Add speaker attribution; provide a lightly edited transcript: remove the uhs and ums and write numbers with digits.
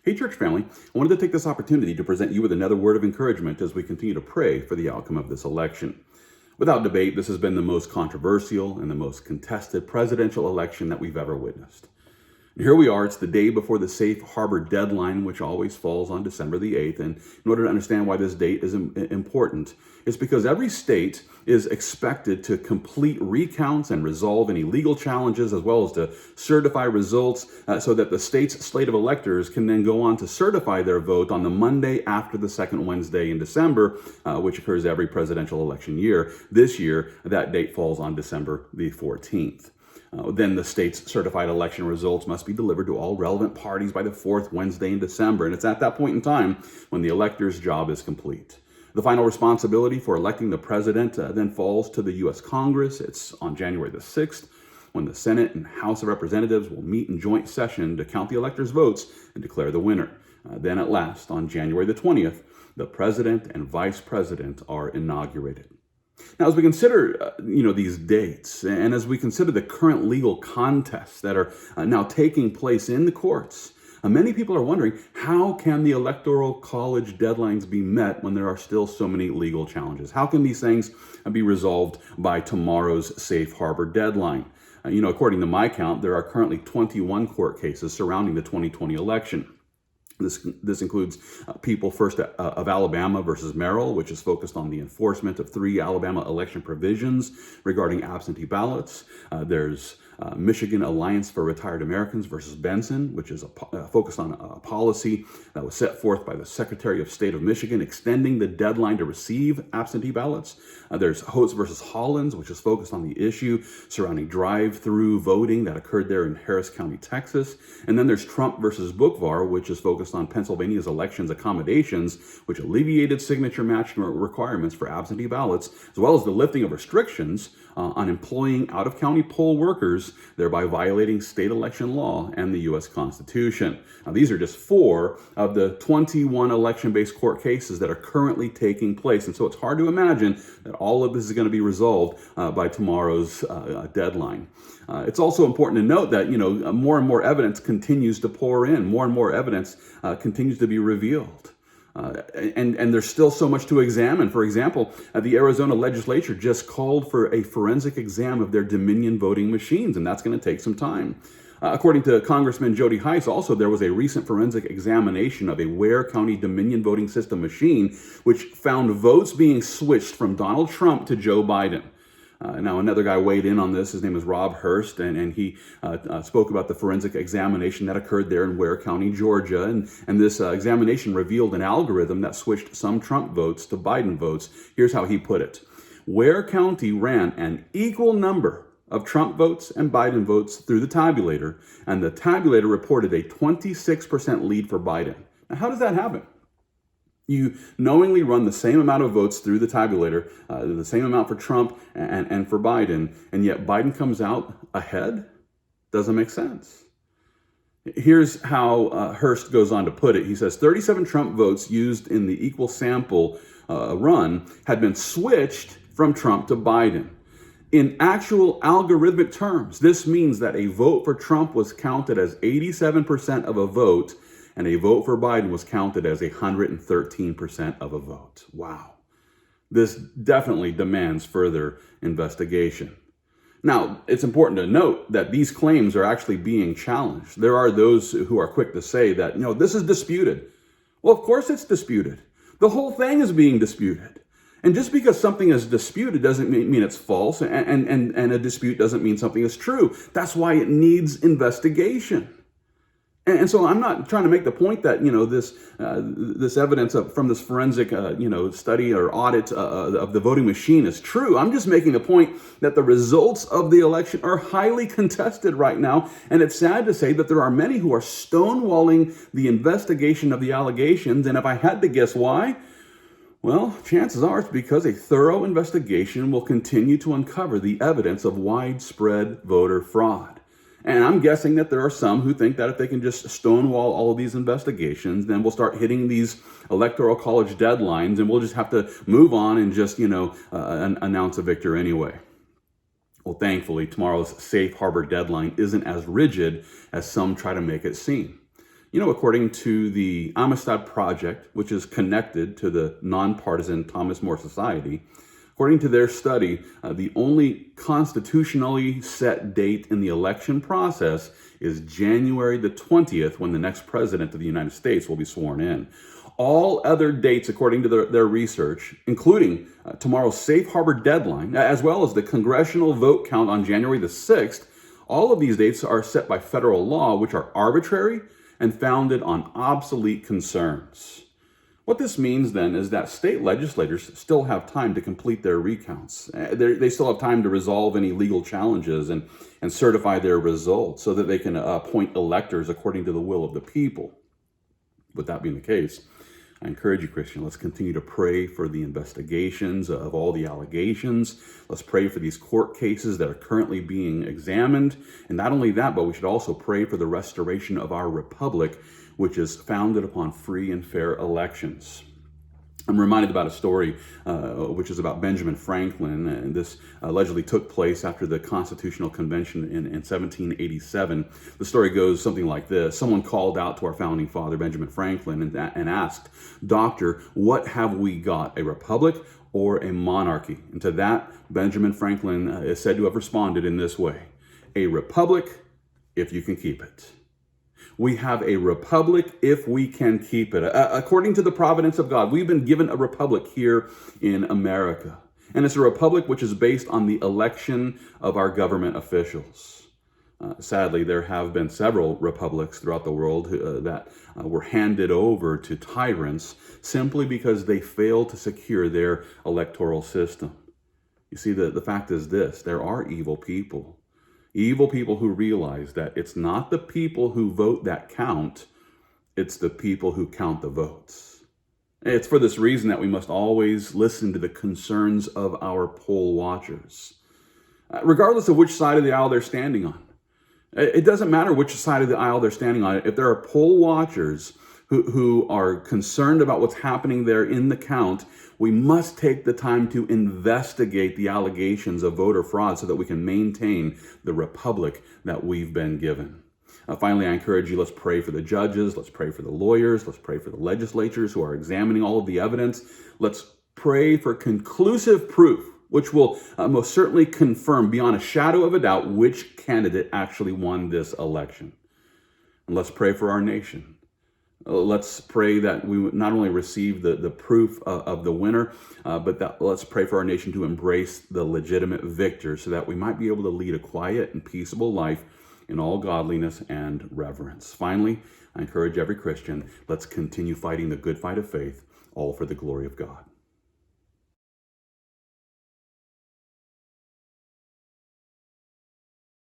Speaker 1: Hey, church family, I wanted to take this opportunity to present you with another word of encouragement as we continue to pray for the outcome of this election. Without debate, this has been the most controversial and the most contested presidential election that we've ever witnessed. And here we are, it's the day before the safe harbor deadline, which always falls on December the 8th. And in order to understand why this date is important, it's because every state is expected to complete recounts and resolve any legal challenges, as well as to certify results so that the state's slate of electors can then go on to certify their vote on the Monday after the second Wednesday in December, which occurs every presidential election year. This year, that date falls on December the 14th. Then the state's certified election results must be delivered to all relevant parties by the fourth Wednesday in December. And it's at that point in time when the elector's job is complete. The final responsibility for electing the president then falls to the U.S. Congress. It's on January the 6th when the Senate and House of Representatives will meet in joint session to count the electors' votes and declare the winner. Then at last, on January the 20th, the president and vice president are inaugurated. Now, as we consider, these dates, and as we consider the current legal contests that are now taking place in the courts, many people are wondering, how can the Electoral College deadlines be met when there are still so many legal challenges? How can these things be resolved by tomorrow's safe harbor deadline? According to my count, there are currently 21 court cases surrounding the 2020 election. This includes People First of Alabama versus Merrill, which is focused on the enforcement of 3 Alabama election provisions regarding absentee ballots. There's Michigan Alliance for Retired Americans versus Benson, which is focused on a policy that was set forth by the Secretary of State of Michigan, extending the deadline to receive absentee ballots. There's Hotes versus Hollins, which is focused on the issue surrounding drive-through voting that occurred there in Harris County, Texas. And then there's Trump versus Bookvar, which is focused on Pennsylvania's elections accommodations, which alleviated signature matching requirements for absentee ballots, as well as the lifting of restrictions on employing out-of-county poll workers, thereby violating state election law and the U.S. Constitution. Now, these are just 4 of the 21 election-based court cases that are currently taking place. And so it's hard to imagine that all of this is going to be resolved by tomorrow's deadline. It's also important to note that, more and more evidence continues to pour in. More and more evidence continues to be revealed. And there's still so much to examine. For example, the Arizona legislature just called for a forensic exam of their Dominion voting machines, and that's going to take some time. According to Congressman Jody Hice, also there was a recent forensic examination of a Ware County Dominion voting system machine, which found votes being switched from Donald Trump to Joe Biden. Now, another guy weighed in on this. His name is Rob Hurst, and he spoke about the forensic examination that occurred there in Ware County, Georgia. And this examination revealed an algorithm that switched some Trump votes to Biden votes. Here's how he put it. Ware County ran an equal number of Trump votes and Biden votes through the tabulator, and the tabulator reported a 26% lead for Biden. Now, how does that happen? You knowingly run the same amount of votes through the tabulator, the same amount for Trump and for Biden, and yet Biden comes out ahead? Doesn't make sense. Here's how Hurst goes on to put it. He says 37 Trump votes used in the equal sample run had been switched from Trump to Biden. In actual algorithmic terms, this means that a vote for Trump was counted as 87% of a vote, and a vote for Biden was counted as 113% of a vote. Wow. This definitely demands further investigation. Now, it's important to note that these claims are actually being challenged. There are those who are quick to say that, this is disputed. Well, of course it's disputed. The whole thing is being disputed. And just because something is disputed doesn't mean it's false, and a dispute doesn't mean something is true. That's why it needs investigation. And so I'm not trying to make the point that, this evidence from this forensic, study or audit of the voting machine is true. I'm just making the point that the results of the election are highly contested right now. And it's sad to say that there are many who are stonewalling the investigation of the allegations. And if I had to guess why, well, chances are it's because a thorough investigation will continue to uncover the evidence of widespread voter fraud. And I'm guessing that there are some who think that if they can just stonewall all of these investigations, then we'll start hitting these electoral college deadlines and we'll just have to move on and just, announce a victor anyway. Well, thankfully, tomorrow's safe harbor deadline isn't as rigid as some try to make it seem. According to the Amistad Project, which is connected to the nonpartisan Thomas More Society, according to their study, the only constitutionally set date in the election process is January the 20th, when the next president of the United States will be sworn in. All other dates, according to their research, including tomorrow's safe harbor deadline, as well as the congressional vote count on January the 6th, all of these dates are set by federal law, which are arbitrary and founded on obsolete concerns. What this means then is that state legislators still have time to complete their recounts. They still have time to resolve any legal challenges and certify their results so that they can appoint electors according to the will of the people. With that being the case, I encourage you, Christian, let's continue to pray for the investigations of all the allegations. Let's pray for these court cases that are currently being examined. And not only that, but we should also pray for the restoration of our republic, which is founded upon free and fair elections. I'm reminded about a story which is about Benjamin Franklin, and this allegedly took place after the Constitutional Convention in 1787. The story goes something like this. Someone called out to our founding father, Benjamin Franklin, and asked, "Doctor, what have we got, a republic or a monarchy?" And to that, Benjamin Franklin is said to have responded in this way: "A republic, if you can keep it." We have a republic if we can keep it. According to the providence of God, we've been given a republic here in America. And it's a republic which is based on the election of our government officials. Sadly, there have been several republics throughout the world that were handed over to tyrants simply because they failed to secure their electoral system. You see, the fact is this: there are evil people. Evil people who realize that it's not the people who vote that count, it's the people who count the votes. It's for this reason that we must always listen to the concerns of our poll watchers, regardless of which side of the aisle they're standing on. It doesn't matter which side of the aisle they're standing on. If there are poll watchers who are concerned about what's happening there in the count, we must take the time to investigate the allegations of voter fraud so that we can maintain the republic that we've been given. Finally, I encourage you, let's pray for the judges, let's pray for the lawyers, let's pray for the legislatures who are examining all of the evidence. Let's pray for conclusive proof, which will most certainly confirm beyond a shadow of a doubt which candidate actually won this election. And let's pray for our nation. Let's pray that we not only receive the proof of the winner, but that let's pray for our nation to embrace the legitimate victor so that we might be able to lead a quiet and peaceable life in all godliness and reverence. Finally, I encourage every Christian, let's continue fighting the good fight of faith, all for the glory of God.